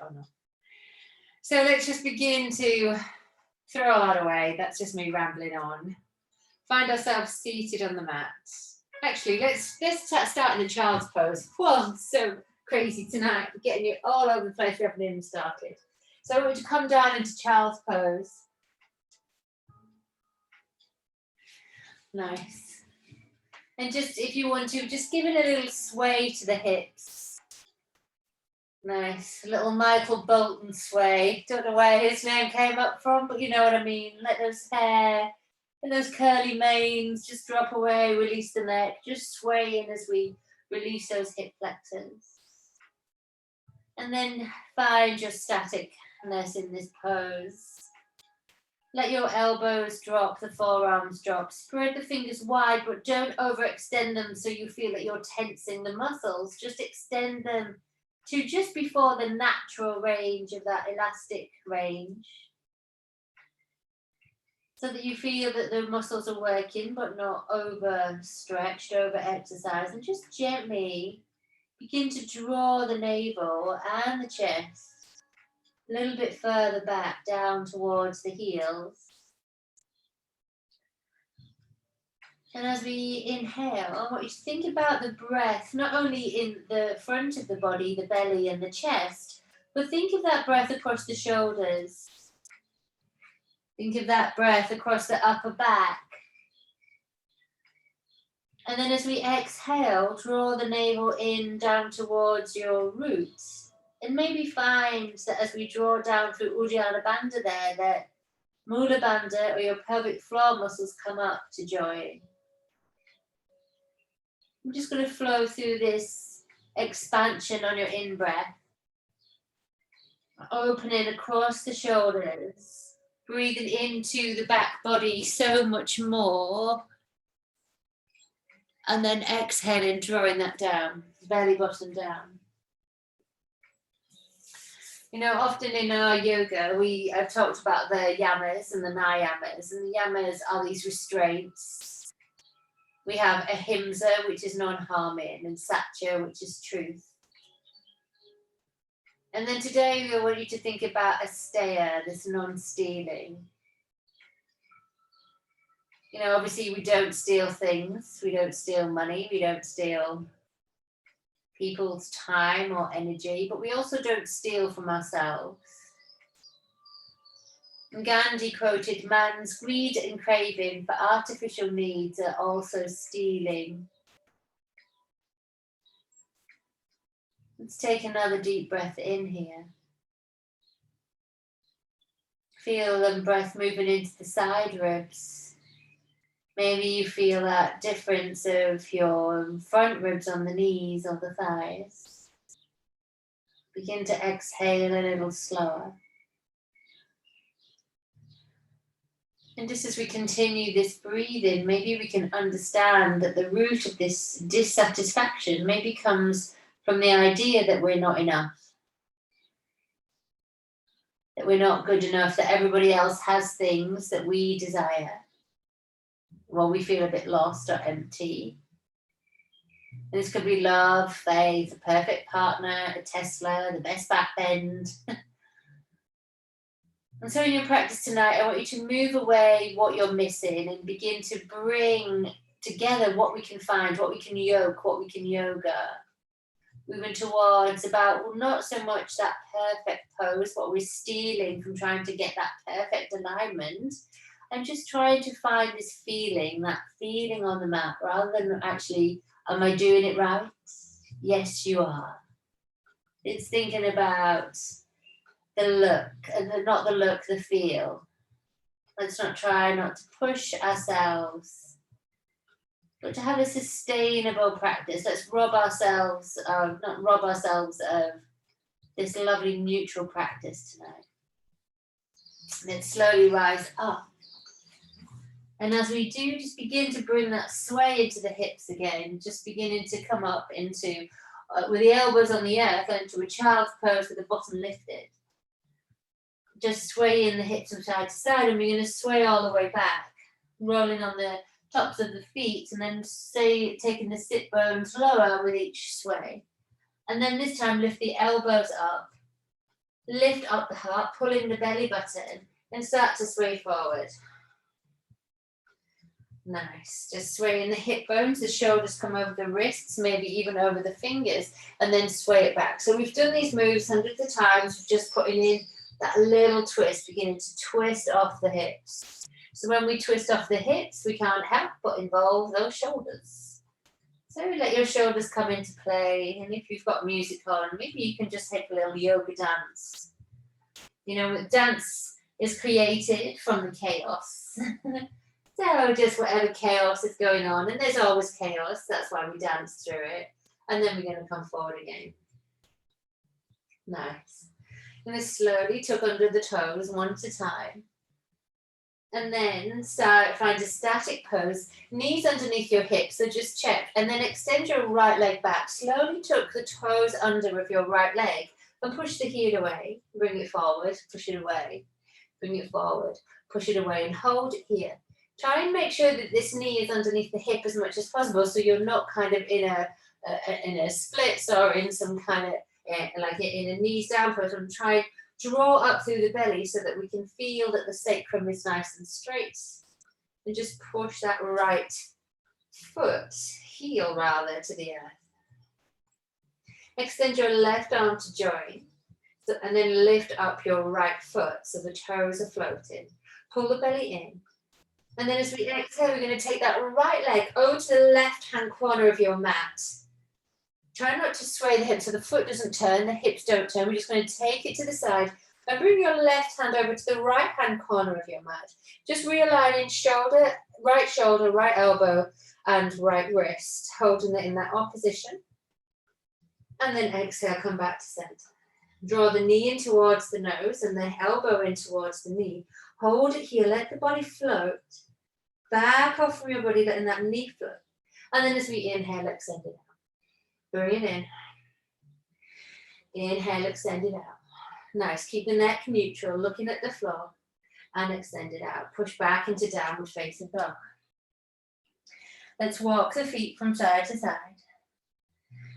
or not. So let's just begin to throw all that away. That's just me rambling on. Find ourselves seated on the mat. Actually, let's start in the child's pose. Whoa, so crazy tonight. We're getting you all over the place. We haven't even started. So I want you to come down into child's pose. Nice. And just, if you want to, just give it a little sway to the hips. Nice. A little Michael Bolton sway. Don't know where his name came up from, but you know what I mean. Let those hair and those curly manes just drop away, release the neck, just sway in as we release those hip flexors. And then find your staticness in this pose. Let your elbows drop, the forearms drop. Spread the fingers wide, but don't overextend them so you feel that you're tensing the muscles. Just extend them to just before the natural range of that elastic range. So that you feel that the muscles are working, but not overstretched, over-exercised. And just gently begin to draw the navel and the chest a little bit further back down towards the heels. And as we inhale, I want you to think about the breath, not only in the front of the body, the belly and the chest, but think of that breath across the shoulders. Think of that breath across the upper back. And then as we exhale, draw the navel in down towards your roots. And maybe find that as we draw down through Uddiyana Bandha there, that Mula Bandha or your pelvic floor muscles come up to join. I'm just going to flow through this expansion on your in-breath. Opening across the shoulders. Breathing into the back body so much more. And then exhaling, drawing that down, belly button down. You know, often in our yoga, I've talked about the yamas and the niyamas. And the yamas are these restraints. We have ahimsa, which is non-harming, and satya, which is truth. And then today we want you to think about Asteya, this non-stealing. You know, obviously we don't steal things, we don't steal money, we don't steal people's time or energy, but we also don't steal from ourselves. And Gandhi quoted, "Man's greed and craving for artificial needs are also stealing." Let's take another deep breath in here. Feel the breath moving into the side ribs. Maybe you feel that difference of your front ribs on the knees or the thighs. Begin to exhale a little slower. And just as we continue this breathing, maybe we can understand that the root of this dissatisfaction maybe comes from the idea that we're not enough. That we're not good enough, that everybody else has things that we desire. Well, we feel a bit lost or empty. And this could be love, faith, a perfect partner, a Tesla, the best back bend. And so in your practice tonight, I want you to move away what you're missing and begin to bring together what we can find, what we can yoke, what we can yoga. Moving towards about, well, not so much that perfect pose, what we're stealing from trying to get that perfect alignment. And just trying to find this feeling, that feeling on the mat, rather than actually, am I doing it right? Yes, you are. It's thinking about the look, and not the look, the feel. Let's not try not to push ourselves, but to have a sustainable practice. Let's not rob ourselves of this lovely neutral practice tonight. Let's slowly rise up. And as we do, just begin to bring that sway into the hips again, just beginning to come up into, with the elbows on the earth, into a child's pose with the bottom lifted. Just swaying the hips from side to side, and we're going to sway all the way back, rolling on the tops of the feet, and then taking the sit bones lower with each sway. And then this time lift the elbows up, Lift up the heart, pull in the belly button, and start to sway forward. Nice. Just swaying the hip bones, the shoulders come over the wrists, maybe even over the fingers, and then sway it back. So we've done these moves hundreds of times, we're just putting in that little twist, beginning to twist off the hips. So when we twist off the hips, we can't help but involve those shoulders. So let your shoulders come into play, and if you've got music on, maybe you can just take a little yoga dance. You know, dance is created from the chaos. So just whatever chaos is going on, and there's always chaos, that's why we dance through it. And then we're going to come forward again. Nice. I'm going to slowly tuck under the toes one at a time. And then find a static pose, knees underneath your hips, so just check. And then extend your right leg back. Slowly tuck the toes under of your right leg and push the heel away. Bring it forward, push it away. Bring it forward, push it away, and hold it here. Try and make sure that this knee is underneath the hip as much as possible, so you're not kind of in a splits or in some kind of like in a knees down pose. And try and draw up through the belly so that we can feel that the sacrum is nice and straight. And just push that right foot, heel rather, to the earth. Extend your left arm to join, and then lift up your right foot so the toes are floating. Pull the belly in. And then as we exhale, we're going to take that right leg over to the left-hand corner of your mat. Try not to sway the hips so the foot doesn't turn, the hips don't turn. We're just going to take it to the side and bring your left hand over to the right-hand corner of your mat. Just realigning shoulder, right elbow, and right wrist, holding it in that opposition. And then exhale, come back to center. Draw the knee in towards the nose and the elbow in towards the knee. Hold it here, let the body float. Back off from your body, letting that knee float. And then as we inhale, extend it out. Bring it in. Inhale, extend it out. Nice, keep the neck neutral, looking at the floor. And extend it out. Push back into downward facing dog. Let's walk the feet from side to side.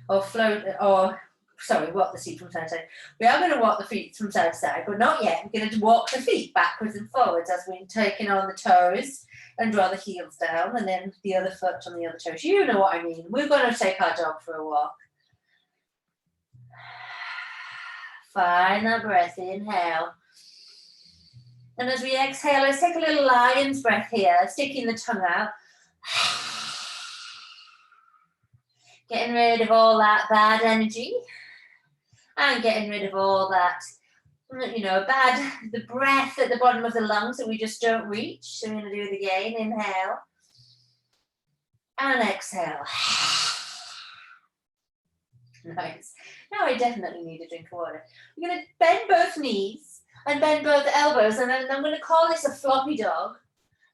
Walk the feet from side to side. We are going to walk the feet from side to side, but not yet. We're going to walk the feet backwards and forwards as we're taking on the toes and draw the heels down, and then the other foot on the other toes. You know what I mean. We're going to take our dog for a walk. Find that breath, inhale. And as we exhale, let's take a little lion's breath here, sticking the tongue out. Getting rid of all that bad energy. And getting rid of all that, the breath at the bottom of the lungs that we just don't reach. So we're going to do it again. Inhale. And exhale. Nice. Now I definitely need a drink of water. We're going to bend both knees and bend both elbows. And then I'm going to call this a floppy dog.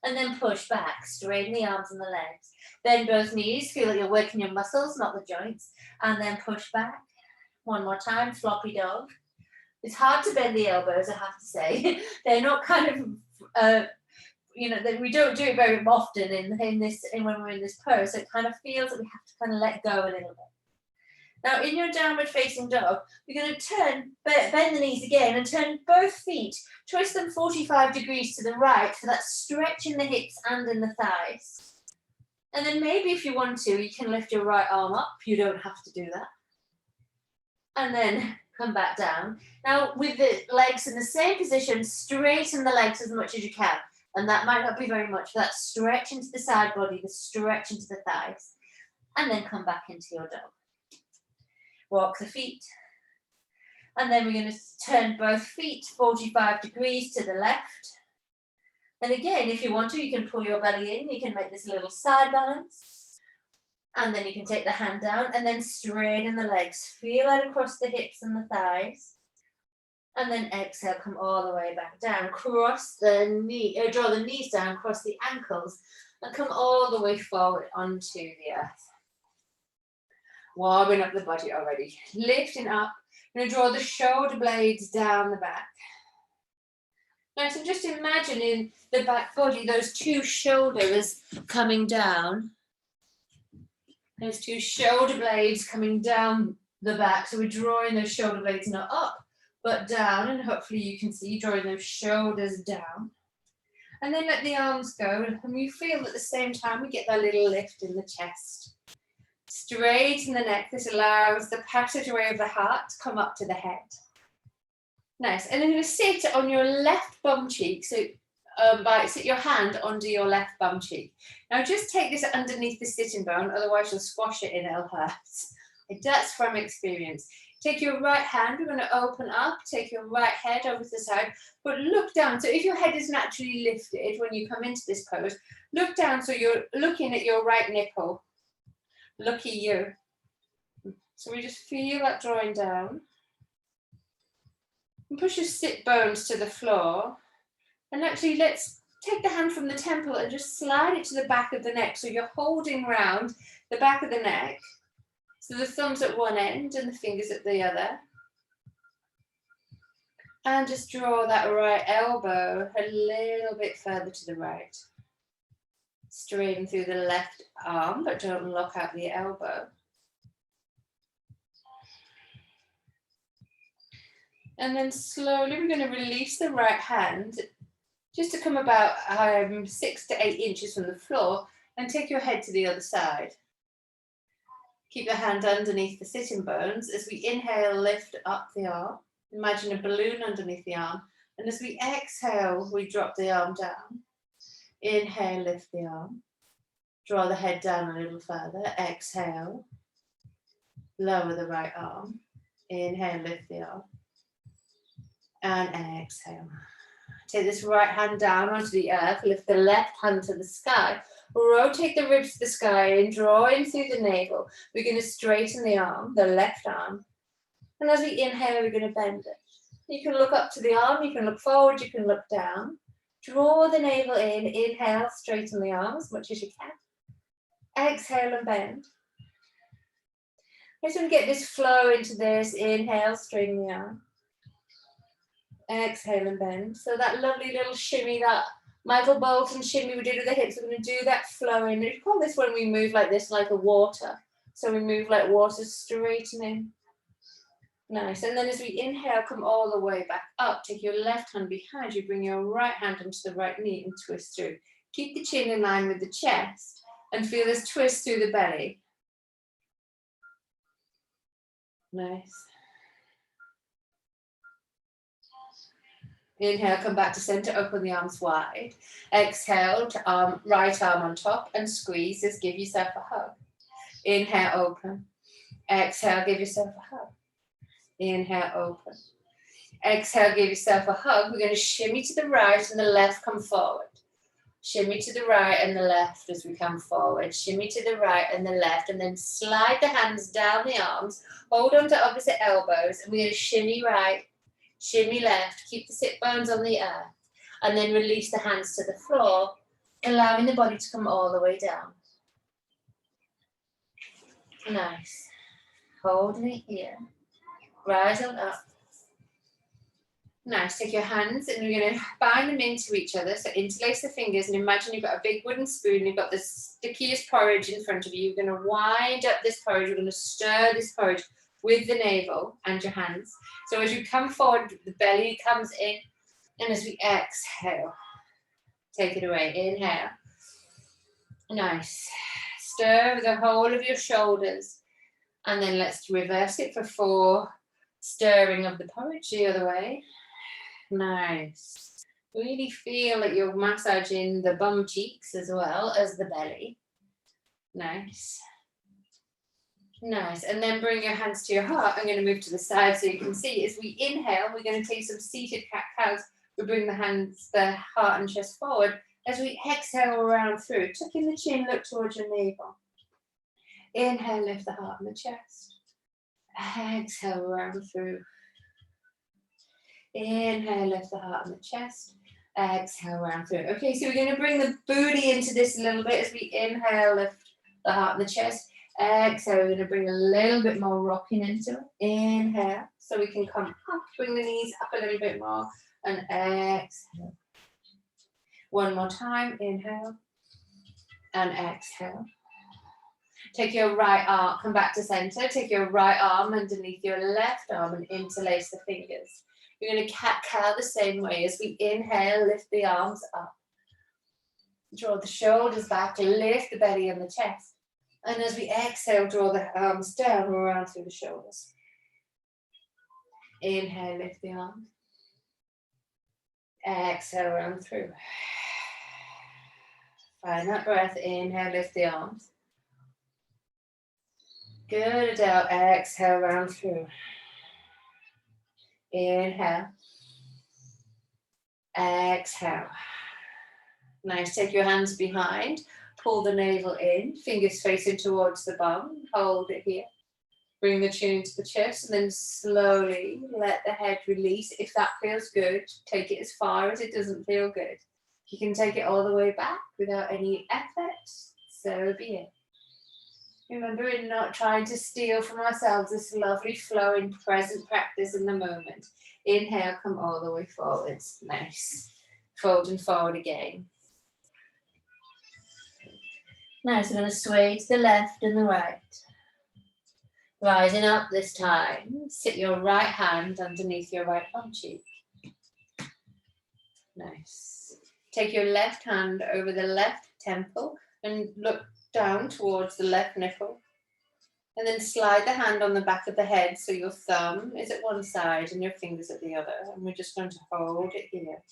And then push back. Straighten the arms and the legs. Bend both knees. Feel like you're working your muscles, not the joints. And then push back. One more time, floppy dog. It's hard to bend the elbows, I have to say. They're not kind of, we don't do it very often when we're in this pose. So it kind of feels that we have to kind of let go a little bit. Now, in your downward facing dog, we're going to bend the knees again and turn both feet. Twist them 45 degrees to the right for that stretch in the hips and in the thighs. And then maybe if you want to, you can lift your right arm up. You don't have to do that. And then come back down. Now, with the legs in the same position, straighten the legs as much as you can. And that might not be very much. That stretch into the side body, the stretch into the thighs. And then come back into your dog. Walk the feet. And then we're going to turn both feet 45 degrees to the left. And again, if you want to, you can pull your belly in. You can make this little side balance. And then you can take the hand down and then straighten the legs. Feel that across the hips and the thighs. And then exhale, come all the way back down. Cross the knee, draw the knees down, cross the ankles, and come all the way forward onto the earth. Warming up the body already. Lifting up. I'm going to draw the shoulder blades down the back. Now, so just imagining the back body, those two shoulders coming down. Those two shoulder blades coming down the back. So we're drawing those shoulder blades not up, butt down, and hopefully you can see drawing those shoulders down. And then let the arms go, and we feel at the same time we get that little lift in the chest. Straighten the neck. This allows the passageway of the heart to come up to the head. Nice. And then you're going to sit on your left bum cheek. So sit your hand under your left bum cheek. Now just take this underneath the sitting bone, otherwise you'll squash it and it'll hurt. That's from experience. Take your right hand, we're going to open up, take your right head over to the side, but look down. So if your head is naturally lifted when you come into this pose, look down so you're looking at your right nipple. Lucky you. So we just feel that drawing down. And push your sit bones to the floor. And actually let's take the hand from the temple and just slide it to the back of the neck. So you're holding round the back of the neck. So the thumbs at one end and the fingers at the other. And just draw that right elbow a little bit further to the right. Straighten through the left arm, but don't lock out the elbow. And then slowly we're going to release the right hand just to come about 6 to 8 inches from the floor and take your head to the other side. Keep your hand underneath the sitting bones. As we inhale, lift up the arm. Imagine a balloon underneath the arm. And as we exhale, we drop the arm down. Inhale, lift the arm. Draw the head down a little further. Exhale. Lower the right arm. Inhale, lift the arm. And exhale. Take this right hand down onto the earth. Lift the left hand to the sky. Rotate the ribs to the sky and draw in through the navel. We're going to straighten the arm, the left arm. And as we inhale, we're going to bend it. You can look up to the arm, you can look forward, you can look down. Draw the navel in, inhale, straighten the arm as much as you can. Exhale and bend. I just want to get this flow into this. Inhale, straighten the arm. Exhale and bend. So that lovely little shimmy, that Michael Bolton shimmy we did with the hips, we're going to do that flowing. We call this when we move like this, like a water. So we move like water, straightening. Nice. And then as we inhale, come all the way back up. Take your left hand behind you, bring your right hand onto the right knee and twist through. Keep the chin in line with the chest and feel this twist through the belly. Nice. Inhale, come back to center, open the arms wide. Exhale, to right arm on top and squeeze. Just give yourself a hug. Inhale, open. Exhale, give yourself a hug. Inhale, open. Exhale, give yourself a hug. We're going to shimmy to the right and the left, come forward. Shimmy to the right and the left as we come forward. Shimmy to the right and the left, and then slide the hands down the arms. Hold on to opposite elbows, and we're going to shimmy right, shimmy left. Keep the sit bones on the earth, and then release the hands to the floor, allowing the body to come all the way down. Nice. Holding it here. Rise on up. Nice. Take your hands and we're going to bind them into each other. So interlace the fingers and imagine you've got a big wooden spoon. You've got the stickiest porridge in front of you. You're going to wind up this porridge. You're going to stir this porridge with the navel and your hands. So as you come forward, the belly comes in. And as we exhale, take it away. Inhale. Nice. Stir with the whole of your shoulders. And then let's reverse it for 4. Stirring of the porridge the other way. Nice. Really feel like you're massaging the bum cheeks as well as the belly. Nice. Nice. And then bring your hands to your heart. I'm going to move to the side so you can see. As we inhale, we're going to take some seated cat-cows. We bring the hands, the heart and chest forward. As we exhale around through, tucking the chin, look towards your navel. Inhale, lift the heart and the chest. Exhale around through. Inhale, lift the heart and the chest. Exhale around through. Okay, so we're going to bring the booty into this a little bit as we inhale, lift the heart and the chest. Exhale, we're going to bring a little bit more rocking into it. Inhale, so we can come up, bring the knees up a little bit more, and exhale. One more time, inhale, and exhale. Take your right arm, come back to center, take your right arm underneath your left arm and interlace the fingers. You're going to cat-cow the same way. As we inhale, lift the arms up. Draw the shoulders back, lift the belly and the chest. And as we exhale, draw the arms down or around through the shoulders. Inhale, lift the arms. Exhale, round through. Find that breath. Inhale, lift the arms. Good, Adele. Exhale, round through. Inhale. Exhale. Nice. Take your hands behind. Pull the navel in. Fingers facing towards the bum. Hold it here. Bring the chin into the chest and then slowly let the head release. If that feels good, take it as far as it doesn't feel good. If you can take it all the way back without any effort, so be it. Remember, we're not trying to steal from ourselves this lovely flowing present practice in the moment. Inhale, come all the way forwards. Nice. Fold and forward again. Nice, we're going to sway to the left and the right. Rising up this time, sit your right hand underneath your right bum cheek. Nice. Take your left hand over the left temple and look down towards the left nipple. And then slide the hand on the back of the head so your thumb is at one side and your fingers at the other. And we're just going to hold it here.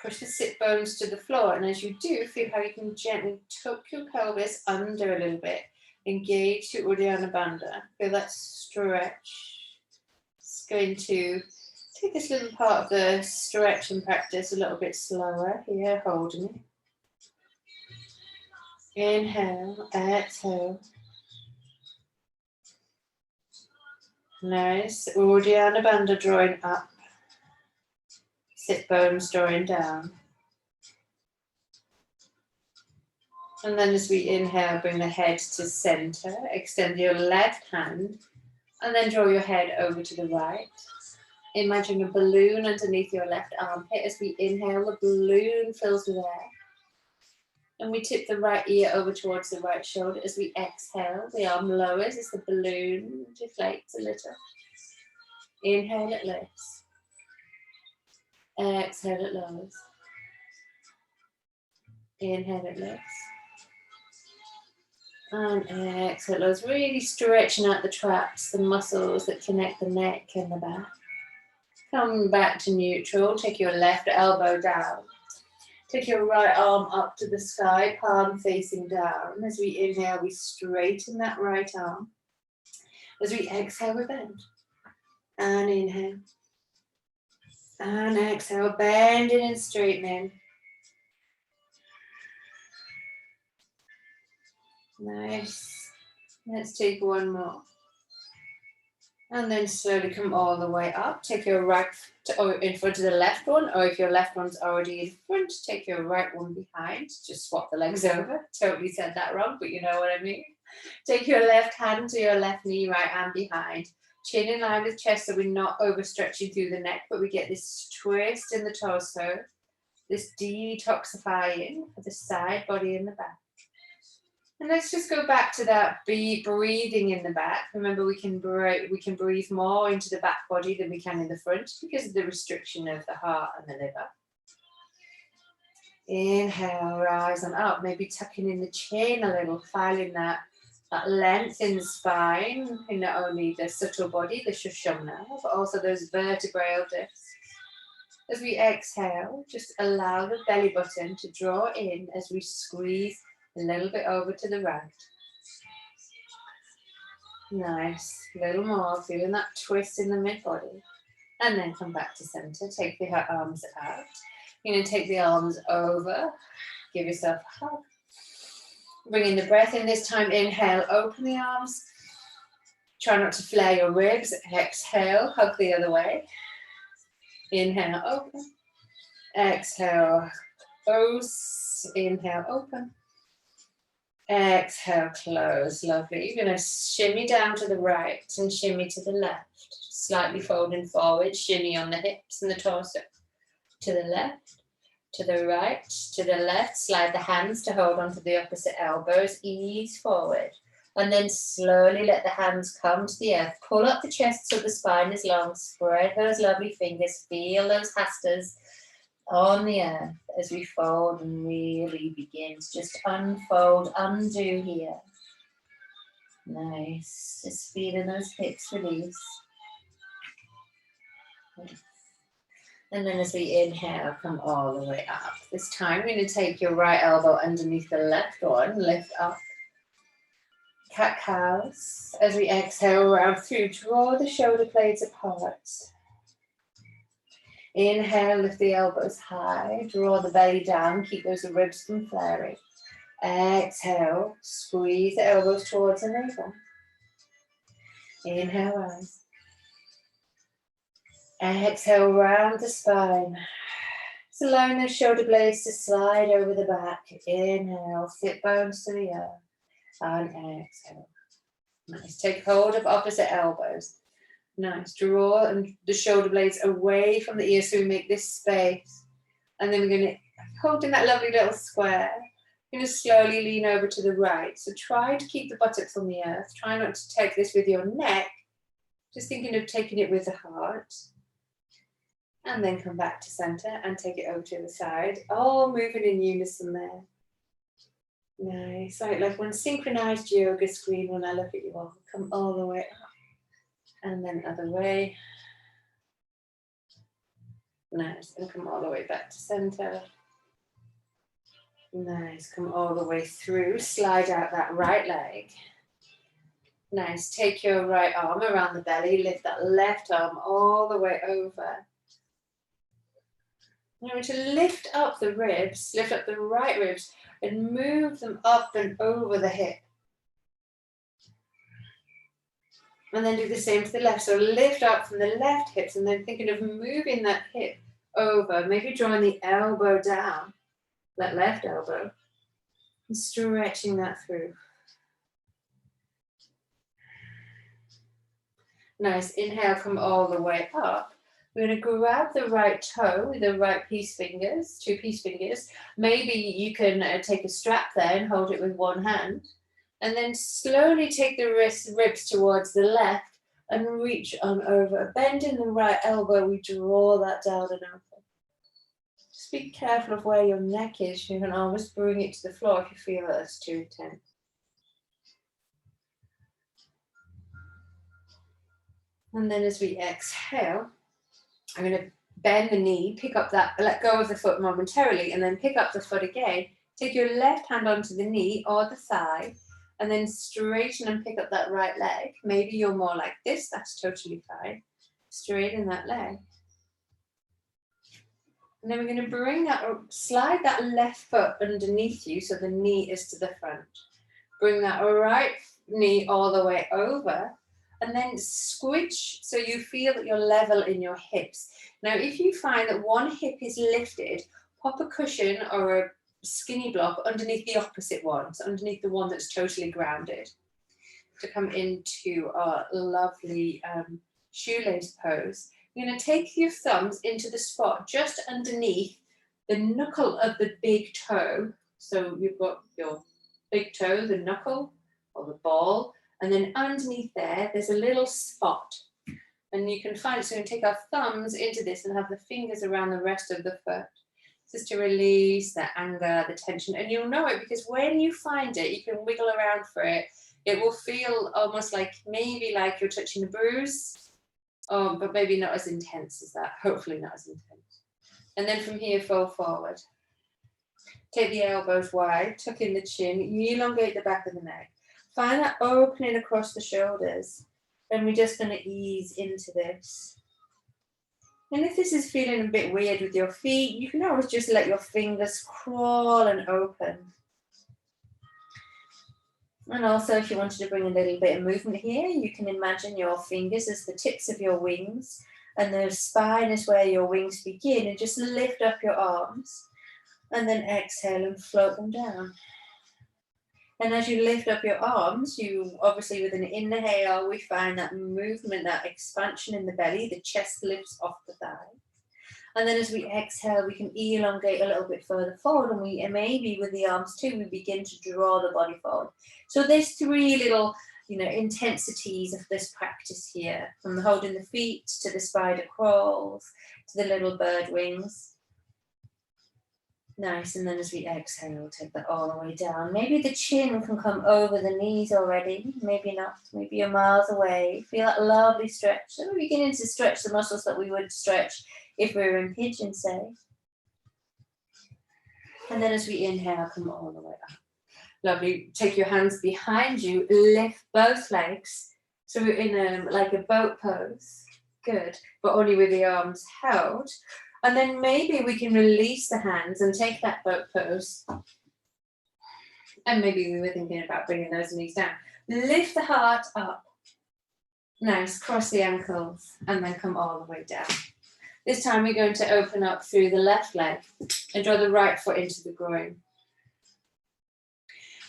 Push the sit bones to the floor, and as you do, feel how you can gently tuck your pelvis under a little bit. Engage your Uddiyana Bandha. Feel that stretch. It's going to take this little part of the stretching practice a little bit slower here, holding it. Inhale, exhale. Nice. Uddiyana Bandha drawing up. Sit bones drawing down. And then as we inhale, bring the head to center. Extend your left hand and then draw your head over to the right. Imagine a balloon underneath your left armpit. As we inhale, the balloon fills with air. And we tip the right ear over towards the right shoulder. As we exhale, the arm lowers as the balloon deflates a little. Inhale, it lifts. Exhale, it lowers. Inhale, it lifts. And exhale, it lowers. Really stretching out the traps, the muscles that connect the neck and the back. Come back to neutral. Take your left elbow down. Take your right arm up to the sky, palm facing down. As we inhale, we straighten that right arm. As we exhale, we bend. And inhale. And exhale, bending and straightening. Nice. Let's take one more. And then slowly come all the way up. Take your right in front of the left one, or if your left one's already in front, take your right one behind. Just swap the legs over. Totally said that wrong, but you know what I mean. Take your left hand to your left knee, right hand behind. Chin in line with chest so we're not overstretching through the neck, but we get this twist in the torso, this detoxifying of the side body and the back. And let's just go back to that breathing in the back. Remember, we can breathe more into the back body than we can in the front because of the restriction of the heart and the liver. Inhale, rise on up, maybe tucking in the chin a little, filing that length in the spine, in not only the subtle body, the Sushumna, but also those vertebral discs. As we exhale, just allow the belly button to draw in as we squeeze a little bit over to the right. Nice. A little more, feeling that twist in the mid-body. And then come back to center. Take the arms out. You're going to take the arms over. Give yourself a hug. Bring in the breath in this time. Inhale, open the arms. Try not to flare your ribs. Exhale, hug the other way. Inhale, open. Exhale, close. Inhale, open. Exhale, close. Lovely. You're going to shimmy down to the right and shimmy to the left. Slightly folding forward, shimmy on the hips and the torso. To the left, to the right, to the left. Slide the hands to hold onto the opposite elbows. Ease forward. And then slowly let the hands come to the earth. Pull up the chest so the spine is long. Spread those lovely fingers. Feel those hastas on the earth as we fold and really begin to just unfold, undo here. Nice. Just feeling those hips release. And then as we inhale, come all the way up. This time we're going to take your right elbow underneath the left one, lift up. Cat-cows. As we exhale, round through, draw the shoulder blades apart. Inhale, lift the elbows high, draw the belly down, keep those ribs from flaring. Exhale, squeeze the elbows towards the navel. Inhale, rise. Exhale, round the spine. Just allowing those shoulder blades to slide over the back. Inhale, sit bones to the earth. And exhale. Nice. Take hold of opposite elbows. Nice. Draw the shoulder blades away from the ears so we make this space. And then we're going to hold in that lovely little square. You're going to slowly lean over to the right. So try to keep the buttocks on the earth. Try not to take this with your neck. Just thinking of taking it with the heart. And then come back to center and take it over to the side. All moving in unison there. Nice. Like one synchronized yoga screen when I look at you all. Come all the way up. And then other way. Nice. And come all the way back to center. Nice. Come all the way through. Slide out that right leg. Nice. Take your right arm around the belly. Lift that left arm all the way over. Now to lift up the ribs, lift up the right ribs and move them up and over the hip. And then do the same to the left. So lift up from the left hips and then thinking of moving that hip over, maybe drawing the elbow down, that left elbow, and stretching that through. Nice. Inhale, come all the way up. We're going to grab the right toe with the right piece fingers, 2 piece fingers. Maybe you can take a strap there and hold it with one hand. And then slowly take the ribs towards the left and reach on over. Bending the right elbow, we draw that down and open. Just be careful of where your neck is. You can always bring it to the floor if you feel that it's too intense. And then as we exhale, I'm going to bend the knee, pick up that, let go of the foot momentarily, and then pick up the foot again. Take your left hand onto the knee or the thigh, and then straighten and pick up that right leg. Maybe you're more like this, that's totally fine. Straighten that leg. And then we're going to bring that, slide that left foot underneath you so the knee is to the front. Bring that right knee all the way over. And then squidge so you feel that you're level in your hips. Now, if you find that one hip is lifted, pop a cushion or a skinny block underneath the opposite one, so underneath the one that's totally grounded, to come into our lovely shoelace pose. You're going to take your thumbs into the spot just underneath the knuckle of the big toe. So you've got your big toe, the knuckle or the ball. And then underneath there, there's a little spot. And you can find it. So we can take our thumbs into this and have the fingers around the rest of the foot. Just to release the anger, the tension. And you'll know it because when you find it, you can wiggle around for it. It will feel almost like, maybe like you're touching a bruise, but maybe not as intense as that. Hopefully not as intense. And then from here, fold forward. Take the elbows wide, tuck in the chin, elongate the back of the neck. Find that opening across the shoulders. And we're just going to ease into this. And if this is feeling a bit weird with your feet, you can always just let your fingers crawl and open. And also, if you wanted to bring a little bit of movement here, you can imagine your fingers as the tips of your wings. And the spine is where your wings begin. And just lift up your arms. And then exhale and float them down. And as you lift up your arms, you obviously with an inhale, we find that movement, that expansion in the belly, the chest lifts off the thigh. And then as we exhale, we can elongate a little bit further forward, and maybe with the arms too, we begin to draw the body forward. So there's 3 little, intensities of this practice here, from holding the feet to the spider crawls to the little bird wings. Nice, and then as we exhale, take that all the way down. Maybe the chin can come over the knees already, maybe not, maybe you're miles away. Feel that lovely stretch. So we're beginning to stretch the muscles that we would stretch if we were in pigeon, say. And then as we inhale, come all the way up. Lovely, take your hands behind you, lift both legs. So we're in like a boat pose, good, but only with the arms held. And then maybe we can release the hands and take that boat pose. And maybe we were thinking about bringing those knees down. Lift the heart up. Nice, cross the ankles and then come all the way down. This time we're going to open up through the left leg and draw the right foot into the groin.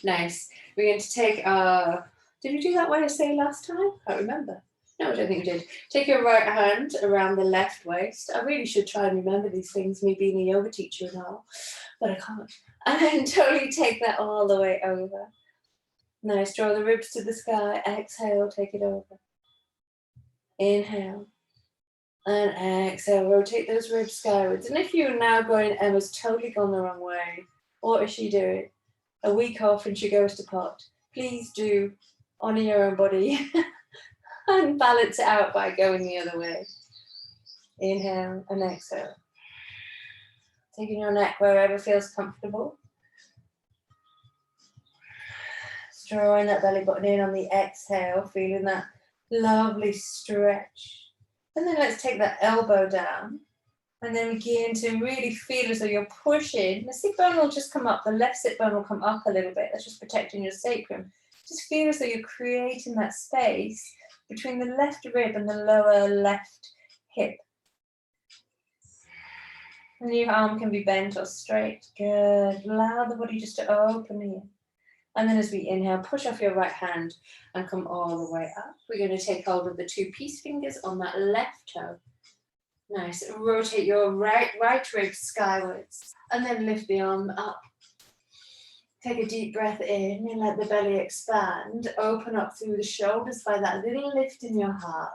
Nice. We're going to take our, did we do that way I say last time? I can't remember. No, I don't think we did. Take your right hand around the left waist. I really should try and remember these things, me being a yoga teacher and all, but I can't. And then totally take that all the way over. Nice, draw the ribs to the sky. Exhale, take it over. Inhale. And exhale, rotate those ribs skywards. And if you're now going, Emma's totally gone the wrong way, what is she doing? A week off and she goes to pot. Please do honour your own body. And balance it out by going the other way. Inhale and exhale. Taking your neck wherever feels comfortable. Drawing that belly button in on the exhale, feeling that lovely stretch. And then let's take that elbow down. And then begin to really feel as though you're pushing. The sit bone will just come up. The left sit bone will come up a little bit. That's just protecting your sacrum. Just feel as though you're creating that space between the left rib and the lower left hip. And your arm can be bent or straight. Good. Allow the body just to open here. And then as we inhale, push off your right hand and come all the way up. We're going to take hold of the 2 peace fingers on that left toe. Nice. Rotate your right rib skywards. And then lift the arm up. Take a deep breath in and let the belly expand. Open up through the shoulders by that little lift in your heart.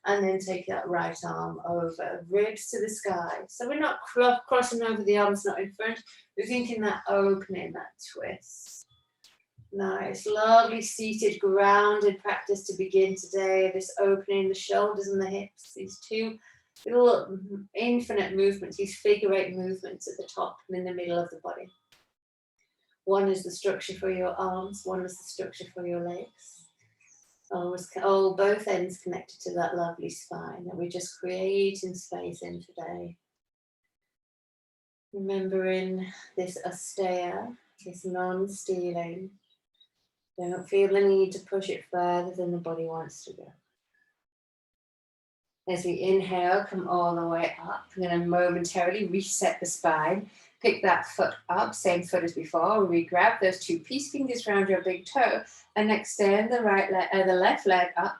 And then take that right arm over, ribs to the sky. So we're not crossing over the arms, not in front. We're thinking that opening, that twist. Nice, lovely seated, grounded practice to begin today. This opening the shoulders and the hips. These 2 little infinite movements, these figure 8 movements at the top and in the middle of the body. One is the structure for your arms, one is the structure for your legs. Both ends connected to that lovely spine that we're just creating space in today. Remembering this Asteya, this non-stealing. Don't feel the need to push it further than the body wants to go. As we inhale, come all the way up. We're going to momentarily reset the spine. Pick that foot up, same foot as before. Re-grab those 2 peace fingers around your big toe and extend the the left leg up.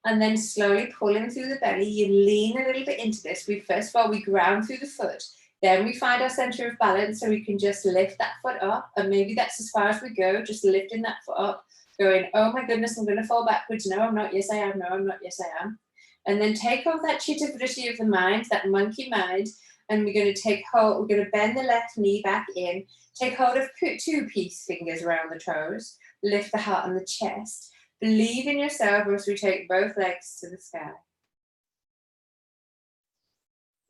And then slowly pulling through the belly, you lean a little bit into this. First of all, we ground through the foot. Then we find our center of balance so we can just lift that foot up. And maybe that's as far as we go, just lifting that foot up, going, oh my goodness, I'm going to fall backwards. No, I'm not. Yes, I am. No, I'm not. Yes, I am. And then take off that chitta-vritti of the mind, that monkey mind. And we're going to take hold, we're going to bend the left knee back in, take hold of 2 peace fingers around the toes, lift the heart and the chest, believe in yourself as we take both legs to the sky.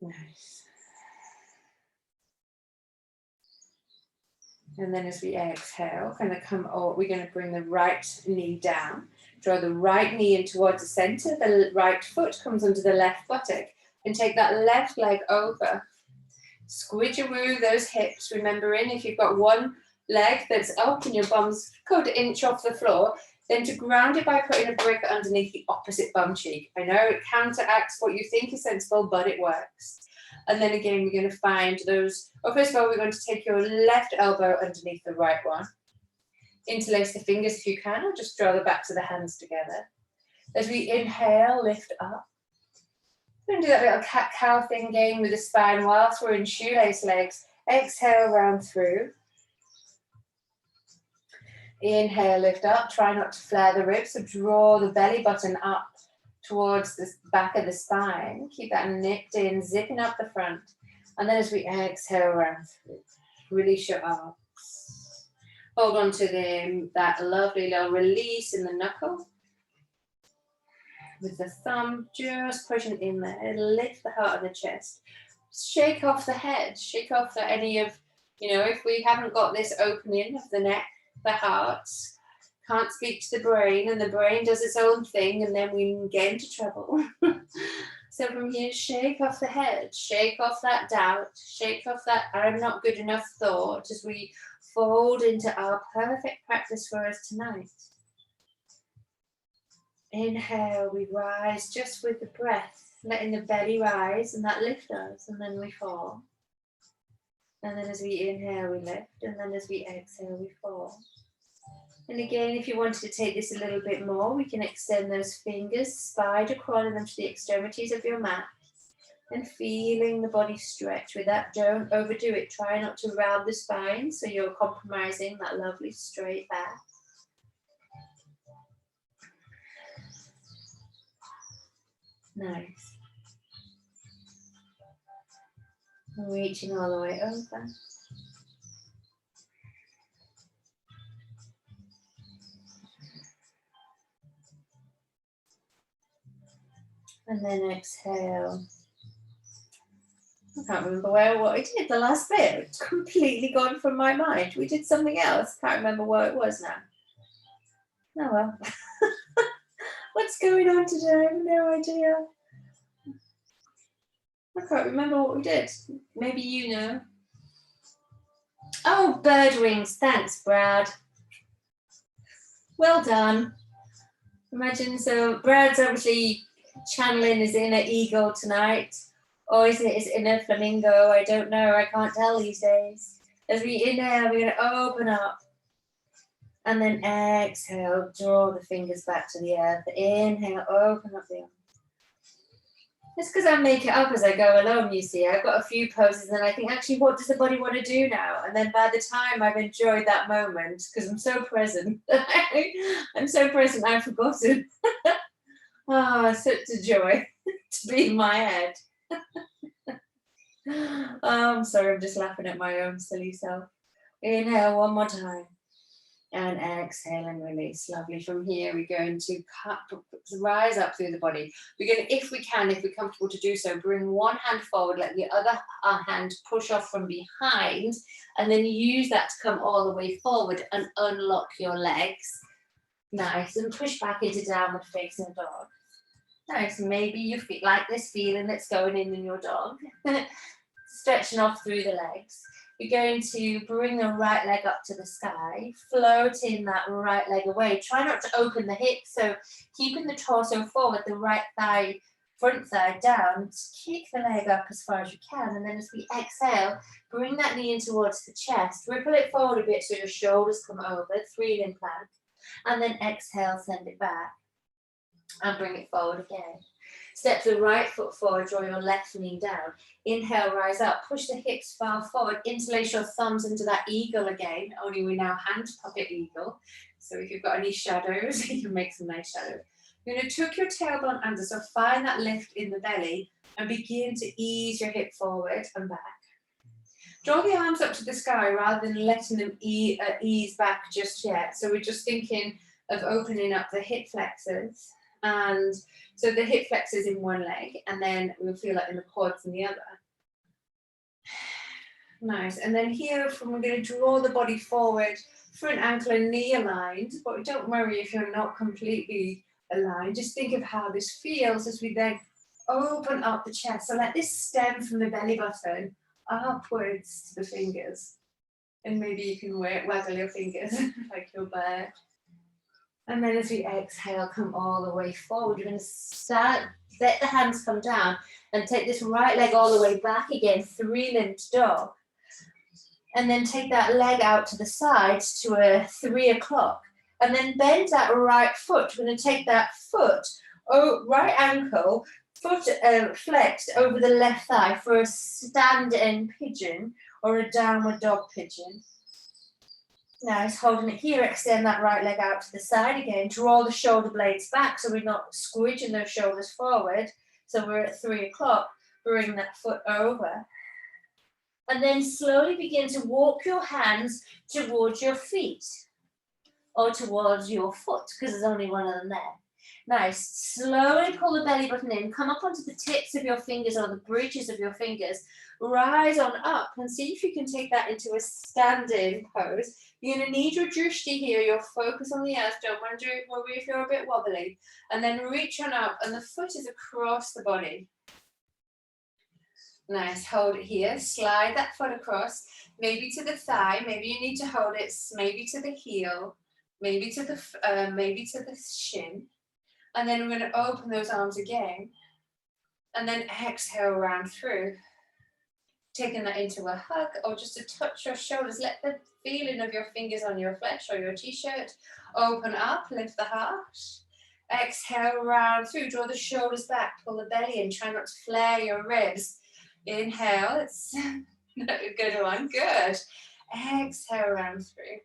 Nice. And then as we exhale, we're going to bring the right knee down, draw the right knee in towards the center, the right foot comes under the left buttock, and take that left leg over. Squidgeroo those hips, remembering if you've got one leg that's up and your bum's could inch off the floor, then to ground it by putting a brick underneath the opposite bum cheek. I know it counteracts what you think is sensible, but it works. And then again, we're going to find those, first of all, we're going to take your left elbow underneath the right one. Interlace the fingers if you can, or just draw the backs of the hands together. As we inhale, lift up. We're going to do that little cat-cow thing again with the spine whilst we're in shoelace legs. Exhale, round through. Inhale, lift up. Try not to flare the ribs, so draw the belly button up towards the back of the spine. Keep that nipped in, zipping up the front. And then as we exhale, round through. Release your arms. Hold on to that lovely little release in the knuckle. With the thumb just pushing in there, lift the heart and the chest. Shake off the head, shake off any of, if we haven't got this opening of the neck, the heart, can't speak to the brain, and the brain does its own thing, and then we get into trouble. So from here, shake off the head, shake off that doubt, shake off that I'm not good enough thought as we fold into our perfect practice for us tonight. Inhale, we rise just with the breath, letting the belly rise, and that lifts us, and then we fall. And then as we inhale, we lift, and then as we exhale, we fall. And again, if you wanted to take this a little bit more, we can extend those fingers, spider crawling them to the extremities of your mat, and feeling the body stretch. With that, don't overdo it. Try not to round the spine, so you're compromising that lovely straight back. Nice. Reaching all the way over. And then exhale. I can't remember what I did the last bit. It's completely gone from my mind. We did something else. Can't remember what it was now. Oh well. What's going on today? I have no idea. I can't remember what we did. Maybe you know. Oh, bird wings. Thanks, Brad. Well done. Imagine, so Brad's obviously channeling his inner eagle tonight. Or is it his inner flamingo? I don't know. I can't tell these days. As we inhale, we're going to open up. And then exhale, draw the fingers back to the earth. Inhale, open up the arms. It's because I make it up as I go along, you see. I've got a few poses and I think, actually, what does the body want to do now? And then by the time I've enjoyed that moment, because I'm so present, I'm so present, I've forgotten. Oh, such a joy to be in my head. Oh, I'm sorry, I'm just laughing at my own silly self. Inhale one more time. And exhale and release. Lovely. From here, we're going to rise up through the body. We're going to, if we're comfortable to do so, bring one hand forward, let the other hand push off from behind, and then use that to come all the way forward and unlock your legs. Nice. And push back into downward facing dog. Nice. Maybe you feel like this feeling that's going in your dog. Stretching off through the legs. We're going to bring the right leg up to the sky, floating that right leg away. Try not to open the hips, so keeping the torso forward, the right thigh, front thigh down. Kick the leg up as far as you can, and then as we exhale, bring that knee in towards the chest. Ripple it forward a bit so your shoulders come over, 3-limb plank, and then exhale, send it back, and bring it forward again. Step the right foot forward, draw your left knee down. Inhale, rise up, push the hips far forward, interlace your thumbs into that eagle again, only we're now hand puppet eagle. So if you've got any shadows, you can make some nice shadows. You're going to tuck your tailbone under, so find that lift in the belly and begin to ease your hip forward and back. Draw the arms up to the sky rather than letting them ease back just yet. So we're just thinking of opening up the hip flexors. And so the hip flexors in one leg, and then we'll feel it in the quads in the other. Nice. And then here, we're going to draw the body forward, front ankle and knee aligned. But don't worry if you're not completely aligned. Just think of how this feels as we then open up the chest. So let this stem from the belly button upwards to the fingers. And maybe you can waggle your fingers like your bird. And then as we exhale, come all the way forward. You're going to start, let the hands come down and take this right leg all the way back again, 3-limbed dog. And then take that leg out to the side to a 3 o'clock. And then bend that right foot. We're going to take that foot, right ankle, foot flexed over the left thigh for a stand-in pigeon or a downward dog pigeon. Nice, holding it here, extend that right leg out to the side again. Draw the shoulder blades back so we're not squidging those shoulders forward. So we're at 3 o'clock. Bring that foot over. And then slowly begin to walk your hands towards your feet or towards your foot, because there's only one of them there. Nice. Slowly pull the belly button in. Come up onto the tips of your fingers or the bridges of your fingers. Rise on up and see if you can take that into a stand-in pose. You're going to need your drishti here, your focus on the earth. Don't worry if you're a bit wobbly. And then reach on up and the foot is across the body. Nice, hold it here. Slide that foot across, maybe to the thigh. Maybe you need to hold it, maybe to the heel, maybe to the shin. And then we're going to open those arms again. And then exhale round through. Taking that into a hug or just to touch your shoulders. Let the feeling of your fingers on your flesh or your t-shirt open up, lift the heart. Exhale round through, draw the shoulders back, pull the belly in, try not to flare your ribs. Inhale, it's a good one, good. Exhale round through.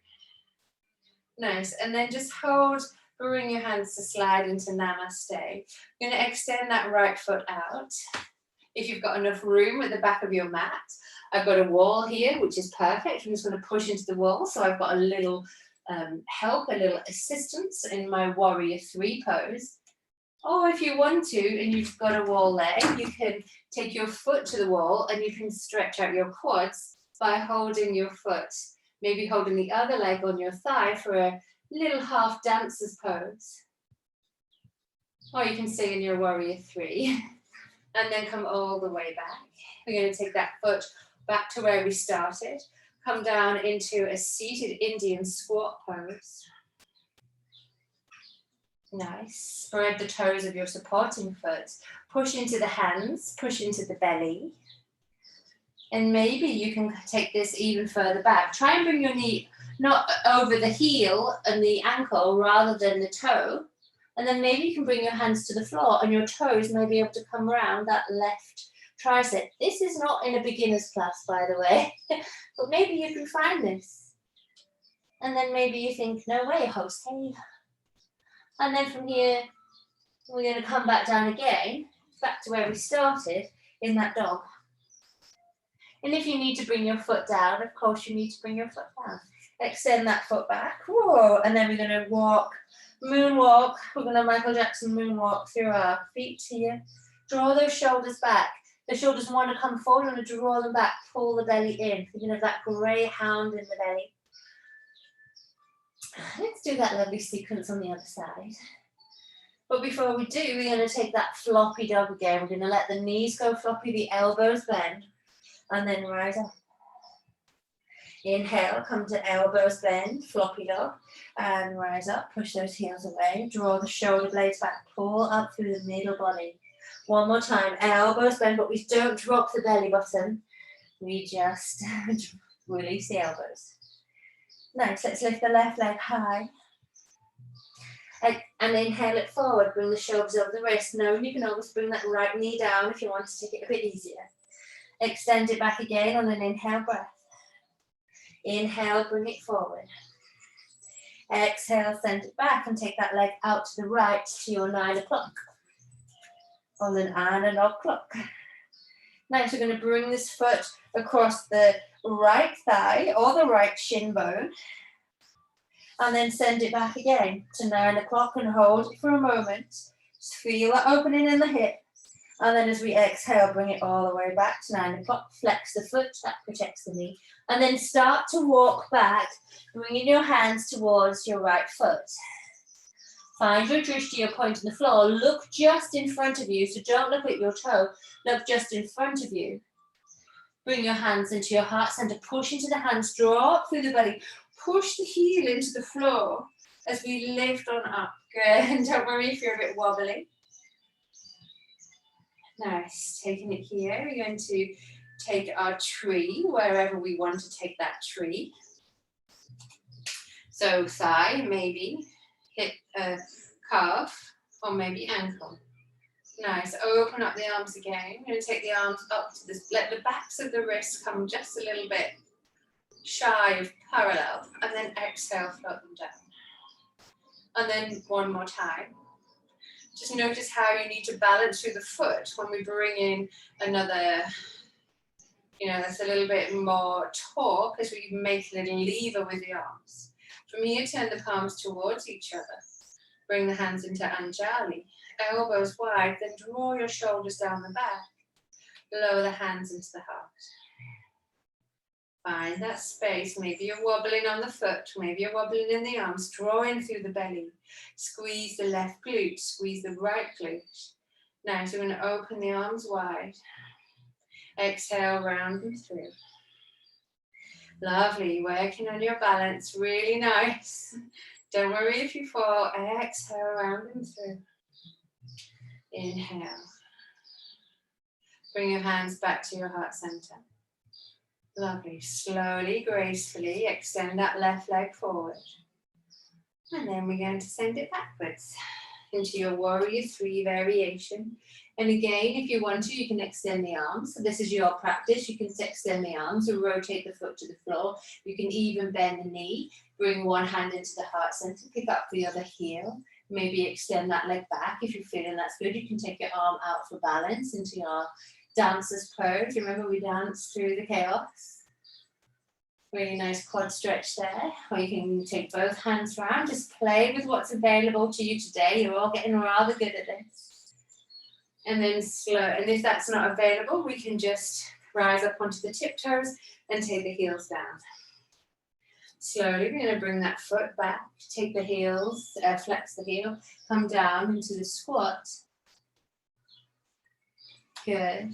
Nice, and then just hold, bring your hands to slide into namaste. You're going to extend that right foot out. If you've got enough room at the back of your mat, I've got a wall here, which is perfect. I'm just going to push into the wall. So I've got a little help, a little assistance in my warrior 3 pose. Or if you want to, and you've got a wall there, you can take your foot to the wall and you can stretch out your quads by holding your foot. Maybe holding the other leg on your thigh for a little half dancer's pose. Or you can stay in your warrior 3. And then come all the way back. We're going to take that foot back to where we started. Come down into a seated Indian squat pose. Nice. Spread the toes of your supporting foot. Push into the hands, push into the belly. And maybe you can take this even further back. Try and bring your knee not over the heel and the ankle rather than the toe. And then maybe you can bring your hands to the floor and your toes may be able to come around that left tricep. This is not in a beginner's class, by the way, but maybe you can find this. And then maybe you think, no way, host, hey. And then from here, we're going to come back down again, back to where we started in that dog. And if you need to bring your foot down, of course you need to bring your foot down. Extend that foot back, whoa, and then we're going to walk. Moonwalk, we're going to Michael Jackson moonwalk through our feet here. Draw those shoulders back. The shoulders want to come forward, you want to draw them back, pull the belly in. Thinking of that greyhound in the belly. Let's do that lovely sequence on the other side. But before we do, we're going to take that floppy dog again. We're going to let the knees go floppy, the elbows bend, and then rise up. Inhale, come to elbows bend, floppy dog, and rise up, push those heels away, draw the shoulder blades back, pull up through the middle body. One more time, elbows bend, but we don't drop the belly button, we just release the elbows. Nice, let's lift the left leg high, and inhale it forward, bring the shoulders over the wrist. No, you can always bring that right knee down if you want to take it a bit easier. Extend it back again on an inhale breath. Inhale, bring it forward. Exhale, send it back and take that leg out to the right to your 9 o'clock. On an analog clock. Next, we're going to bring this foot across the right thigh or the right shin bone. And then send it back again to 9 o'clock and hold it for a moment. Just feel that opening in the hip. And then as we exhale, bring it all the way back to 9 o'clock. Flex the foot, that protects the knee. And then start to walk back, bringing your hands towards your right foot. Find your drishti, your point on the floor. Look just in front of you, so don't look at your toe. Look just in front of you. Bring your hands into your heart center. Push into the hands, draw up through the belly. Push the heel into the floor as we lift on up. Good, and don't worry if you're a bit wobbly. Nice, taking it here, we're going to take our tree wherever we want to take that tree. So thigh, maybe, hip, calf, or maybe ankle. Nice. Open up the arms again. We're going to take the arms up to this. Let the backs of the wrists come just a little bit shy of parallel. And then exhale, float them down. And then one more time. Just notice how you need to balance through the foot when we bring in another, that's a little bit more torque as we make a little lever with the arms. From here, turn the palms towards each other. Bring the hands into Anjali. Elbows wide, then draw your shoulders down the back. Lower the hands into the heart. Find that space. Maybe you're wobbling on the foot. Maybe you're wobbling in the arms. Draw in through the belly. Squeeze the left glute. Squeeze the right glute. Now, so we're going to open the arms wide. Exhale, round them through. Lovely. Working on your balance. Really nice. Don't worry if you fall. Exhale, round them through. Inhale. Bring your hands back to your heart center. Lovely. Slowly, gracefully extend that left leg forward. And then we're going to send it backwards into your warrior 3 variation. And again, if you want to, you can extend the arms. So this is your practice. You can extend the arms or rotate the foot to the floor. You can even bend the knee. Bring one hand into the heart center. Pick up the other heel. Maybe extend that leg back. If you're feeling that's good, you can take your arm out for balance into your dancer's pose. Remember, we dance through the chaos. Really nice quad stretch there. Or you can take both hands round. Just play with what's available to you today. You're all getting rather good at this. And then slow. And if that's not available, we can just rise up onto the tiptoes and take the heels down. Slowly, we're going to bring that foot back. Take the heels, flex the heel. Come down into the squat. Good.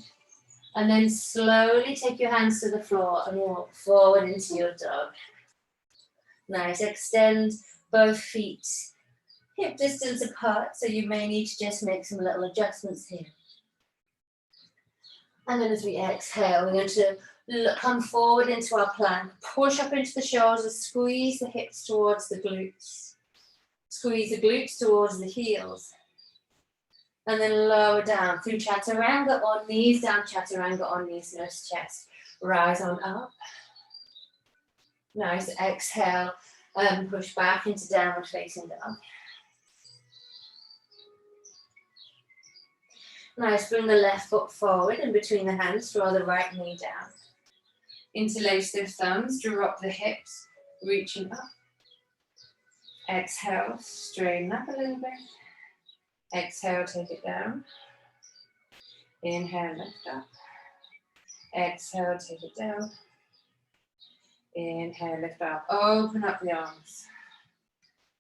And then slowly take your hands to the floor and walk forward into your dog. Nice. Extend both feet hip distance apart, so you may need to just make some little adjustments here. And then as we exhale, we're going to come forward into our plank. Push up into the shoulders, squeeze the hips towards the glutes. Squeeze the glutes towards the heels. And then lower down through chaturanga on knees, down chaturanga on knees, nose to chest. Rise on up. Nice. Exhale and push back into downward facing dog. Nice. Bring the left foot forward and between the hands, draw the right knee down. Interlace the thumbs, drop the hips, reaching up. Exhale, straighten up a little bit. Exhale, take it down. Inhale, lift up. Exhale, take it down. Inhale, lift up. Open up the arms.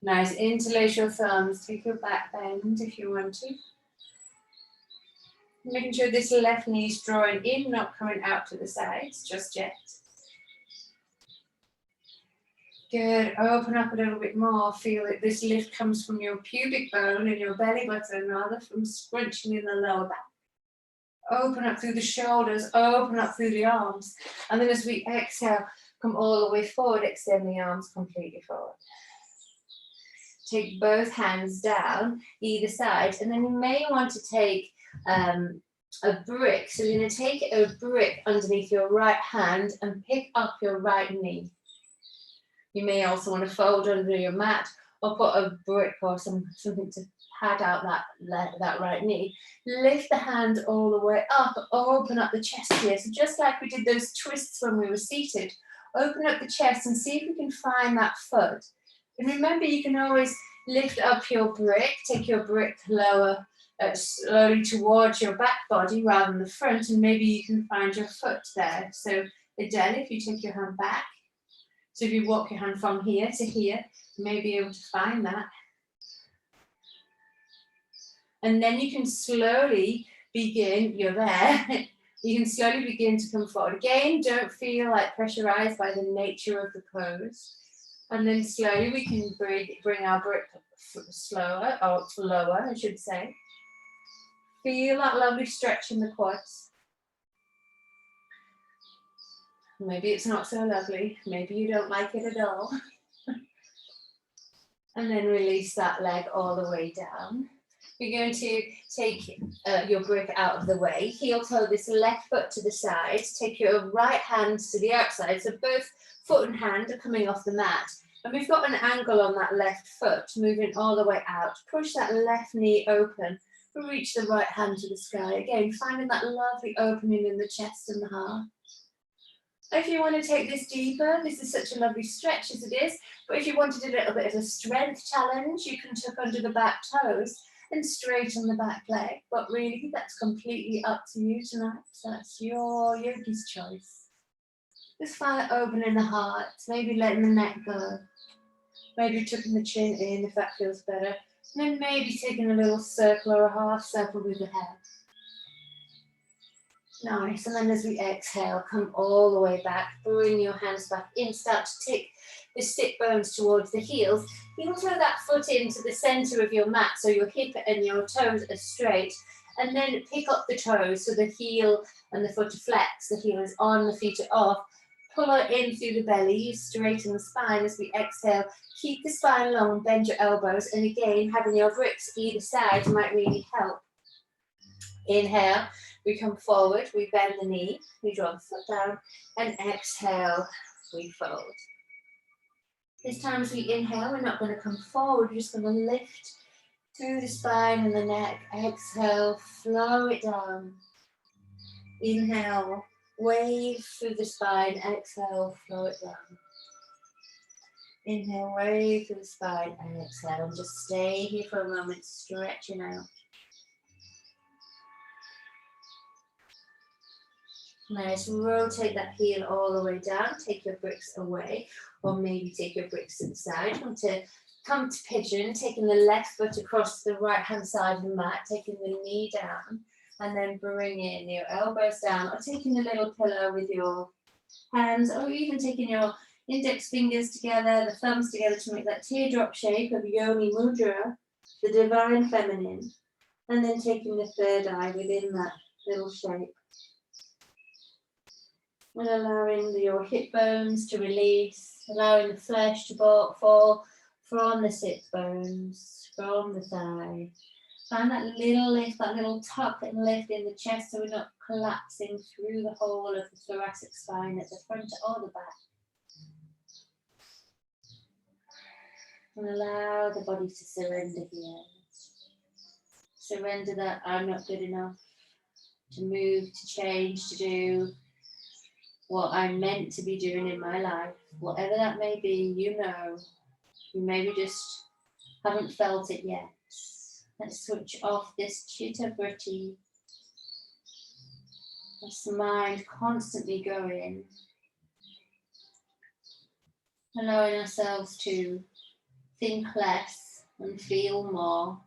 Nice. Interlace your thumbs. Take your back bend if you want to. Making sure this left knee is drawing in, not coming out to the sides just yet. Good. Open up a little bit more. Feel that this lift comes from your pubic bone and your belly button rather from scrunching in the lower back. Open up through the shoulders. Open up through the arms. And then as we exhale, come all the way forward. Extend the arms completely forward. Take both hands down either side. And then you may want to take a brick. So you're going to take a brick underneath your right hand and pick up your right knee. You may also want to fold under your mat or put a brick or something to pad out that right knee. Lift the hand all the way up, open up the chest here. So just like we did those twists when we were seated, open up the chest and see if you can find that foot. And remember, you can always lift up your brick, take your brick lower, slowly towards your back body rather than the front, and maybe you can find your foot there. So again, if you take your hand back, so if you walk your hand from here to here, you may be able to find that. And then you can slowly begin, you're there, you can slowly begin to come forward. Again, don't feel like pressurized by the nature of the pose. And then slowly we can bring our brick slower, or lower, I should say. Feel that lovely stretch in the quads. Maybe it's not so lovely. Maybe you don't like it at all. And then release that leg all the way down. We're going to take your brick out of the way, heel toe this left foot to the side, take your right hand to the outside, so both foot and hand are coming off the mat. And we've got an angle on that left foot, moving all the way out. Push that left knee open, reach the right hand to the sky. Again, finding that lovely opening in the chest and the heart. If you want to take this deeper, this is such a lovely stretch as it is, but if you wanted a little bit of a strength challenge, you can tuck under the back toes and straighten the back leg, but really that's completely up to you tonight. So that's your yogi's choice. Just find that open in the heart, maybe letting the neck go, maybe tucking the chin in if that feels better, and then maybe taking a little circle or a half circle with the head. Nice, and then as we exhale, come all the way back, bring your hands back in, start to tick the stick bones towards the heels. Heel toe that foot into the center of your mat so your hip and your toes are straight, and then pick up the toes so the heel and the foot are flexed, the heel is on, the feet are off. Pull it in through the belly, straighten the spine as we exhale. Keep the spine long, bend your elbows, and again, having your bricks either side might really help. Inhale, we come forward, we bend the knee, we draw the foot down, and exhale, we fold. This time as we inhale, we're not going to come forward, we're just going to lift through the spine and the neck. Exhale, flow it down. Inhale, wave through the spine, exhale, flow it down. Inhale, wave through the spine, and exhale. And just stay here for a moment, stretching out. Nice, rotate that heel all the way down, take your bricks away, or maybe take your bricks to the side. Come to pigeon, taking the left foot across the right hand side of the mat, taking the knee down, and then bring in your elbows down, or taking a little pillow with your hands, or even taking your index fingers together, the thumbs together to make that teardrop shape of Yoni Mudra, the divine feminine, and then taking the third eye within that little shape. And allowing your hip bones to release, allowing the flesh to fall from the sit bones, from the thigh. Find that little lift, that little tuck and lift in the chest so we're not collapsing through the whole of the thoracic spine at the front or the back. And allow the body to surrender here. Surrender that I'm not good enough to move, to change, to do what I'm meant to be doing in my life. Whatever that may be, you know, you maybe just haven't felt it yet. Let's switch off this chitta-vritti, this mind constantly going, allowing ourselves to think less and feel more.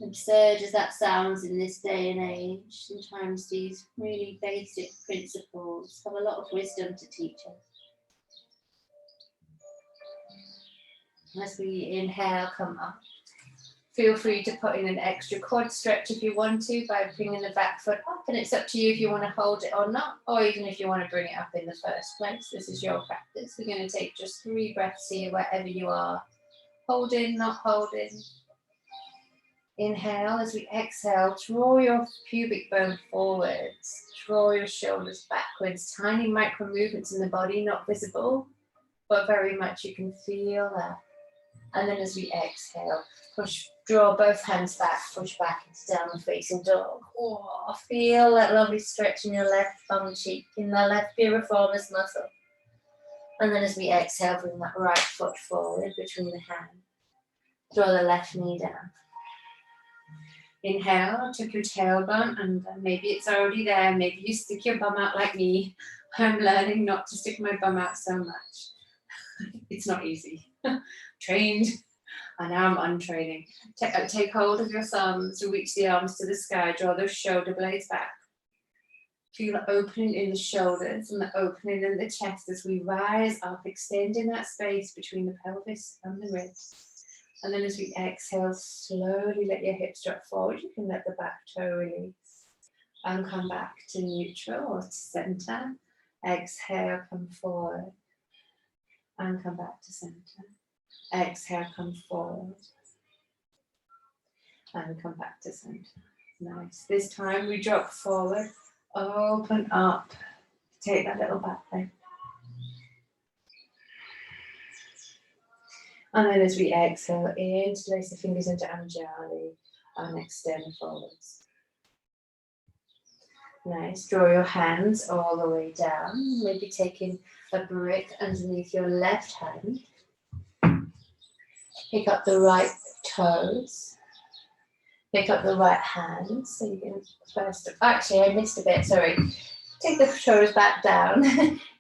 Absurd as that sounds in this day and age, sometimes these really basic principles have a lot of wisdom to teach us. As we inhale, come up. Feel free to put in an extra quad stretch if you want to by bringing the back foot up, and it's up to you if you want to hold it or not, or even if you want to bring it up in the first place. This is your practice. We're going to take just 3 breaths here wherever you are. Holding, not holding. Inhale. As we exhale, draw your pubic bone forwards, draw your shoulders backwards, tiny micro movements in the body, not visible, but very much you can feel that. And then as we exhale, draw both hands back, push back into downward facing dog. Oh, feel that lovely stretch in your left bum cheek, in the left piriformis muscle. And then as we exhale, bring that right foot forward between the hands. Draw the left knee down. Inhale, tuck your tailbone under. Maybe it's already there. Maybe you stick your bum out like me. I'm learning not to stick my bum out so much. It's not easy. Trained, and now I'm untraining. Take hold of your thumbs, reach the arms to the sky, draw those shoulder blades back. Feel the opening in the shoulders and the opening in the chest as we rise up, extending that space between the pelvis and the ribs. And then as we exhale, slowly let your hips drop forward. You can let the back toe release and come back to neutral or to center. Exhale, come forward and come back to center. Exhale, come forward And come back to center. Nice. This time we drop forward, open up, take that little back bend. And then as we exhale, interlace the fingers into Anjali and extend forwards. Nice. Draw your hands all the way down, maybe taking a brick underneath your left hand. Pick up the right toes. Pick up the right hand. So you can first, actually I missed a bit, sorry. Take the toes back down.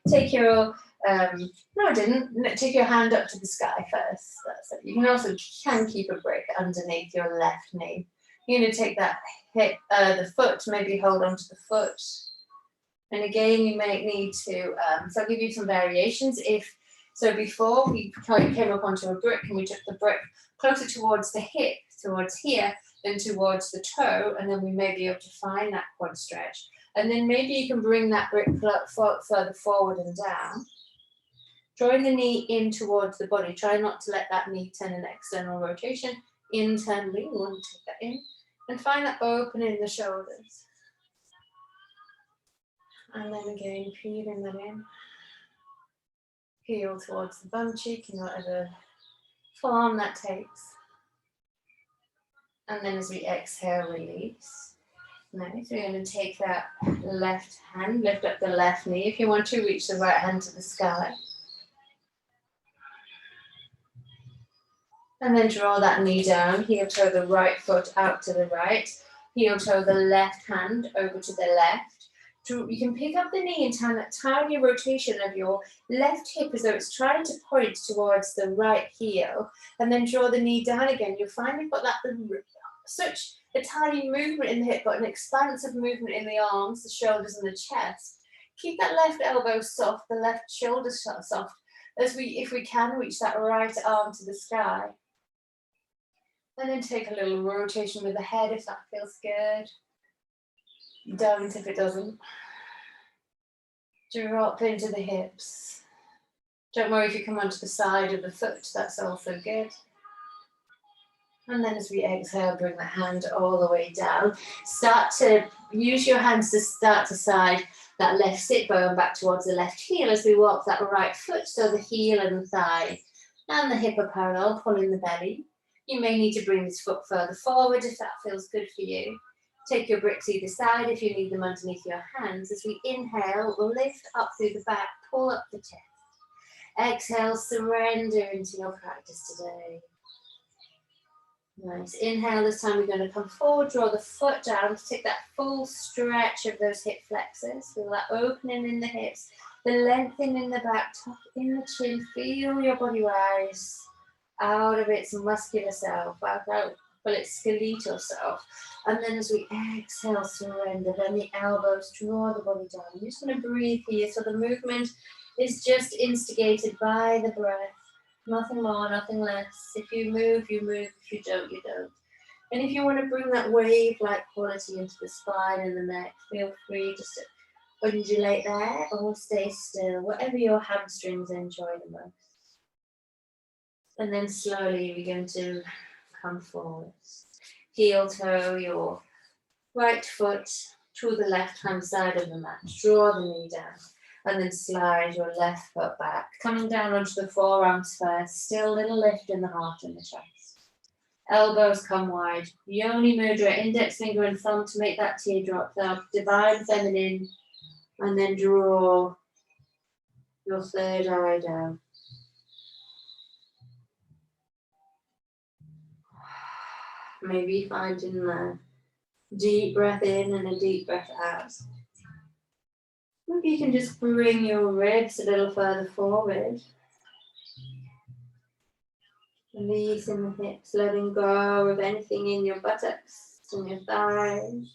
Take your, no I didn't. Take your hand up to the sky first. That's it. You can also keep a brick underneath your left knee. You're going to take that hip, the foot, maybe hold onto the foot. And again, you may need to, so I'll give you some variations. So before we came up onto a brick and we took the brick closer towards the hip, towards here, then towards the toe, and then we may be able to find that quad stretch. And then maybe you can bring that brick further forward and down. Drawing the knee in towards the body. Try not to let that knee turn an external rotation. Internally, we want to take that in. And find that open in the shoulders. And then again, feeling that in. Heel towards the bum cheek in whatever form that takes. And then as we exhale, release. Nice. We're going to take that left hand, lift up the left knee. If you want to, reach the right hand to the sky. And then draw that knee down, heel toe the right foot out to the right, heel toe the left hand over to the left. You can pick up the knee and turn that tiny rotation of your left hip as though it's trying to point towards the right heel, and then draw the knee down again. You'll find you've got that such a tiny movement in the hip, but an expansive movement in the arms, the shoulders and the chest. Keep that left elbow soft, the left shoulder soft, as we, if we can, reach that right arm to the sky. And then take a little rotation with the head if that feels good. Don't if it doesn't. Drop into the hips. Don't worry if you come onto the side of the foot, that's also good. And then as we exhale, bring the hand all the way down. Start to use your hands to start to side that left sit bone back towards the left heel as we walk that right foot, so the heel and the thigh and the hip are parallel, pulling the belly. You may need to bring this foot further forward if that feels good for you. Take your bricks either side if you need them underneath your hands. As we inhale, we'll lift up through the back, pull up the chest. Exhale, surrender into your practice today. Nice. Inhale, this time we're going to come forward, draw the foot down, take that full stretch of those hip flexors. Feel that opening in the hips, the lengthening in the back, tuck in the chin, feel your body rise out of its muscular self, out of its skeletal self. And then as we exhale, surrender, then the elbows, draw the body down. You're just going to breathe here, so the movement is just instigated by the breath. Nothing more, nothing less. If you move, you move. If you don't, you don't. And if you want to bring that wave-like quality into the spine and the neck, feel free just to undulate there or stay still, whatever your hamstrings enjoy the most. And then slowly we're going to come forward. Heel toe your right foot to the left-hand side of the mat. Draw the knee down. And then slide your left foot back, coming down onto the forearms first, still a little lift in the heart and the chest. Elbows come wide, Yoni Mudra, index finger and thumb to make that teardrop there, divine feminine, and then draw your third eye down. Maybe finding a deep breath in and a deep breath out. Maybe you can just bring your ribs a little further forward. Releasing the hips, letting go of anything in your buttocks and your thighs.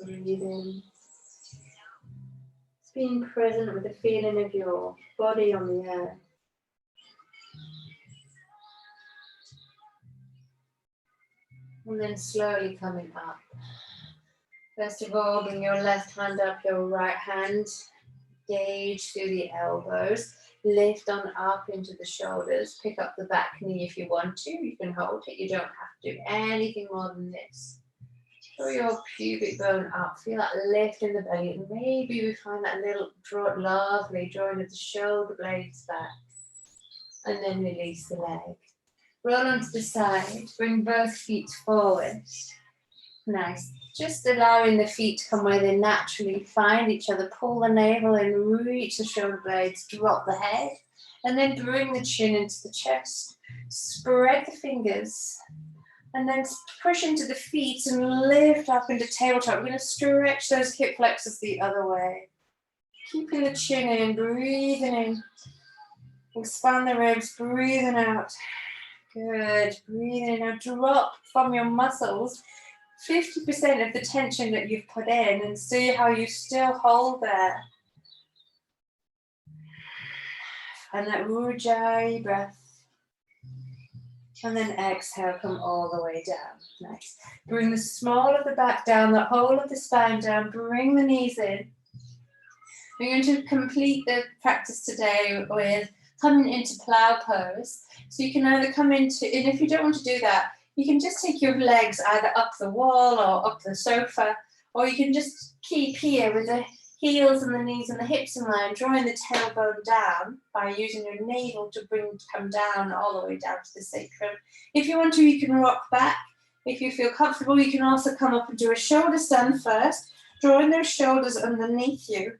Breathe in. Just being present with the feeling of your body on the earth. And then slowly coming up. First of all, bring your left hand up, your right hand. Gauge through the elbows. Lift on up into the shoulders. Pick up the back knee if you want to. You can hold it. You don't have to do anything more than this. Draw your pubic bone up. Feel that lift in the belly. And maybe we find that little lovely drawing of the shoulder blades back. And then release the leg. Roll onto the side. Bring both feet forward. Nice. Just allowing the feet to come where they naturally find each other. Pull the navel in, reach the shoulder blades, drop the head, and then bring the chin into the chest. Spread the fingers, and then push into the feet and lift up into tabletop. We're going to stretch those hip flexors the other way. Keeping the chin in, breathing in. Expand the ribs, breathing out. Good. Breathing in. Now drop from your muscles 50% of the tension that you've put in and see how you still hold there. And that Ujjayi breath. And then exhale, come all the way down. Nice. Bring the small of the back down, the whole of the spine down. Bring the knees in. We're going to complete the practice today with coming into plow pose. So you can either come into, and if you don't want to do that, you can just take your legs either up the wall or up the sofa, or you can just keep here with the heels and the knees and the hips in line, drawing the tailbone down by using your navel to come down all the way down to the sacrum. If you want to, you can rock back. If you feel comfortable, you can also come up and do a shoulder stand first, drawing those shoulders underneath you,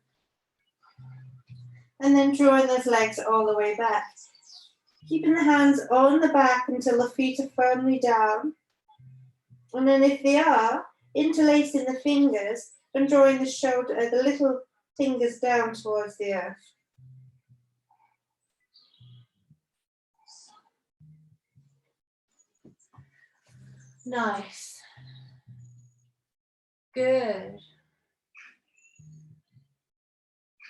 and then drawing those legs all the way back. Keeping the hands on the back until the feet are firmly down. And then if they are, interlacing the fingers and drawing the little fingers down towards the earth. Nice. Good.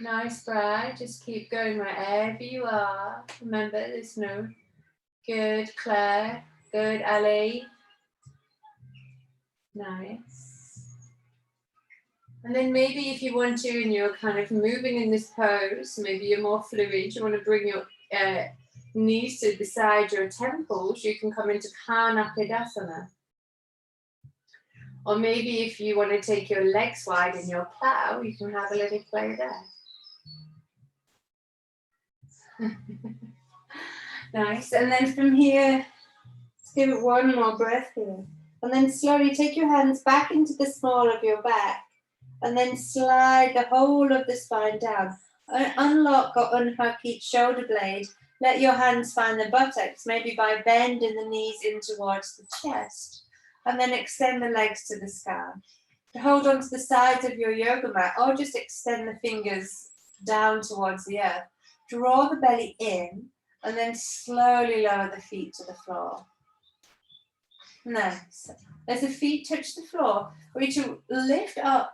Nice, Brad. Just keep going wherever you are. Remember, there's no good, Claire. Good, Ali. Nice. And then maybe if you want to, and you're kind of moving in this pose, maybe you're more fluid, you want to bring your knees to beside your temples, you can come into Kanapidasana. Or maybe if you want to take your legs wide in your plow, you can have a little play there. Nice. And then from here, let's give it one more breath here. And then slowly take your hands back into the small of your back. And then slide the whole of the spine down. Unlock or unhook each shoulder blade. Let your hands find the buttocks, maybe by bending the knees in towards the chest. And then extend the legs to the sky. Hold on to the sides of your yoga mat, or just extend the fingers down towards the earth. Draw the belly in, and then slowly lower the feet to the floor. Nice. As the feet touch the floor, we need to lift up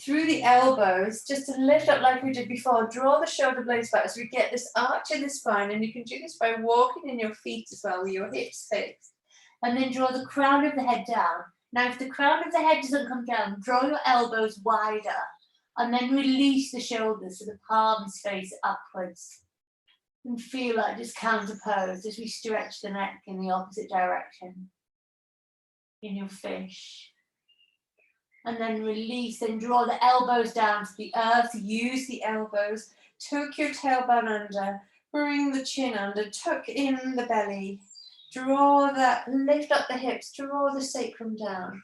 through the elbows, just to lift up like we did before. Draw the shoulder blades back as we get this arch in the spine, and you can do this by walking in your feet as well with your hips fixed. And then draw the crown of the head down. Now, if the crown of the head doesn't come down, draw your elbows wider, and then release the shoulders so the palms face upwards. And feel like just counter pose as we stretch the neck in the opposite direction. In your fish. And then release, and draw the elbows down to the earth. Use the elbows. Tuck your tailbone under. Bring the chin under. Tuck in the belly. Draw that, lift up the hips. Draw the sacrum down.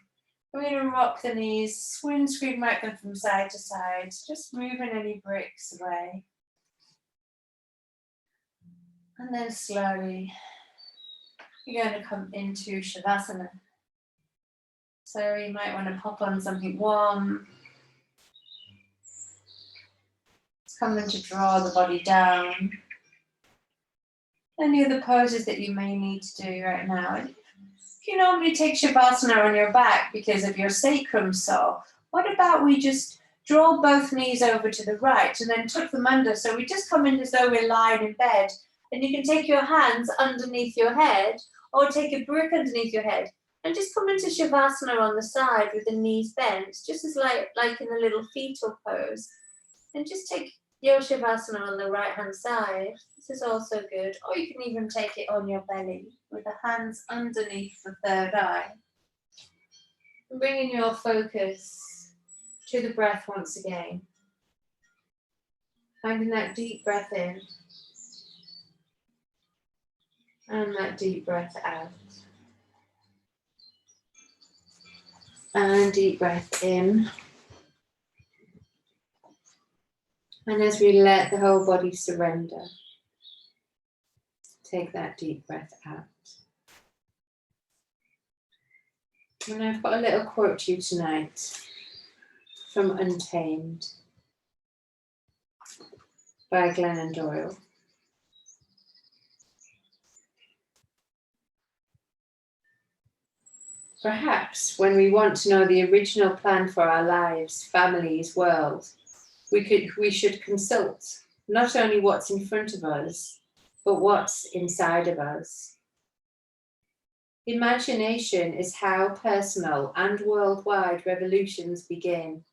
We're going to rock the knees. Windscreen right them from side to side. Just moving any bricks away. And then slowly, you're going to come into Shavasana. So you might want to pop on something warm. It's coming to draw the body down. Any other poses that you may need to do right now. If you normally take Shavasana on your back because of your sacrum sore, what about we just draw both knees over to the right and then tuck them under? So we just come in as though we're lying in bed. And you can take your hands underneath your head, or take a brick underneath your head. And just come into Shavasana on the side with the knees bent, just as like in a little fetal pose. And just take your Shavasana on the right hand side. This is also good. Or you can even take it on your belly with the hands underneath the third eye. And bringing your focus to the breath once again. Finding that deep breath in. And that deep breath out. And deep breath in. And as we let the whole body surrender, take that deep breath out. And I've got a little quote to you tonight from Untamed by Glennon Doyle. Perhaps when we want to know the original plan for our lives, families, world, we should consult not only what's in front of us, but what's inside of us. Imagination is how personal and worldwide revolutions begin.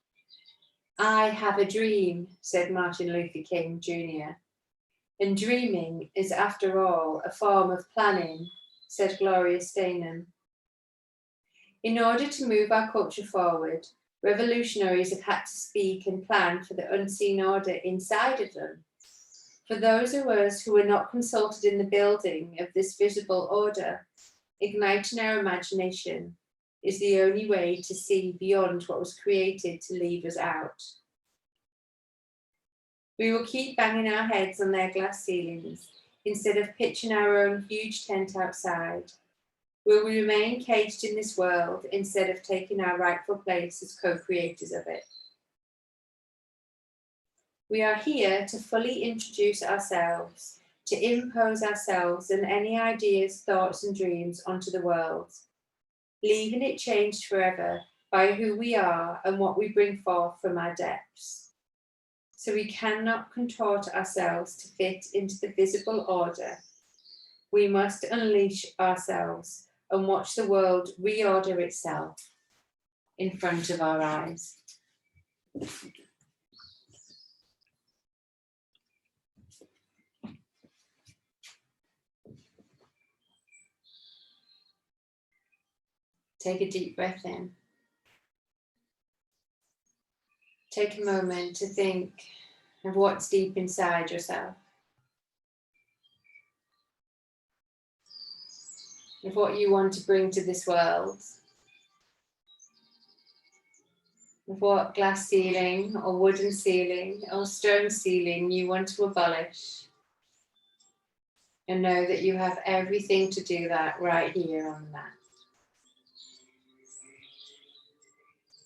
I have a dream, said Martin Luther King Jr. And dreaming is, after all, a form of planning, said Gloria Steinem. In order to move our culture forward, revolutionaries have had to speak and plan for the unseen order inside of them. For those of us who were not consulted in the building of this visible order, igniting our imagination is the only way to see beyond what was created to leave us out. We will keep banging our heads on their glass ceilings instead of pitching our own huge tent outside. Will we remain caged in this world instead of taking our rightful place as co-creators of it? We are here to fully introduce ourselves, to impose ourselves and any ideas, thoughts, and dreams onto the world, leaving it changed forever by who we are and what we bring forth from our depths. So we cannot contort ourselves to fit into the visible order. We must unleash ourselves and watch the world reorder itself in front of our eyes. Take a deep breath in. Take a moment to think of what's deep inside yourself. Of what you want to bring to this world. Of what glass ceiling or wooden ceiling or stone ceiling you want to abolish. And know that you have everything to do that right here on the mat.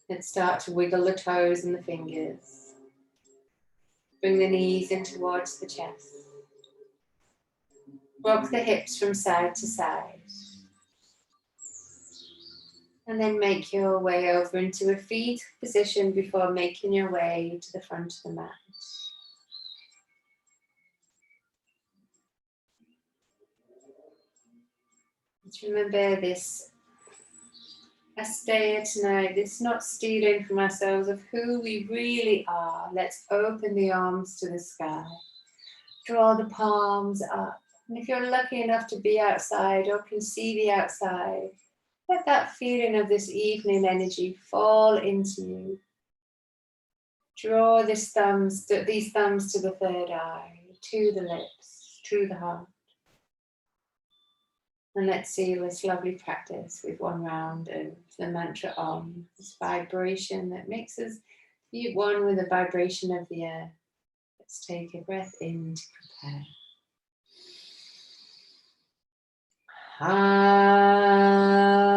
Let's start to wiggle the toes and the fingers. Bring the knees in towards the chest. Rock the hips from side to side. And then make your way over into a feet position before making your way to the front of the mat. Let's remember this Asteya tonight, this not stealing from ourselves of who we really are. Let's open the arms to the sky. Draw the palms up. And if you're lucky enough to be outside or can see the outside, let that feeling of this evening energy fall into you. Draw these thumbs to the third eye, to the lips, to the heart. And let's seal this lovely practice with one round of the mantra Om, this vibration that makes us be one with the vibration of the earth. Let's take a breath in to prepare. Ah.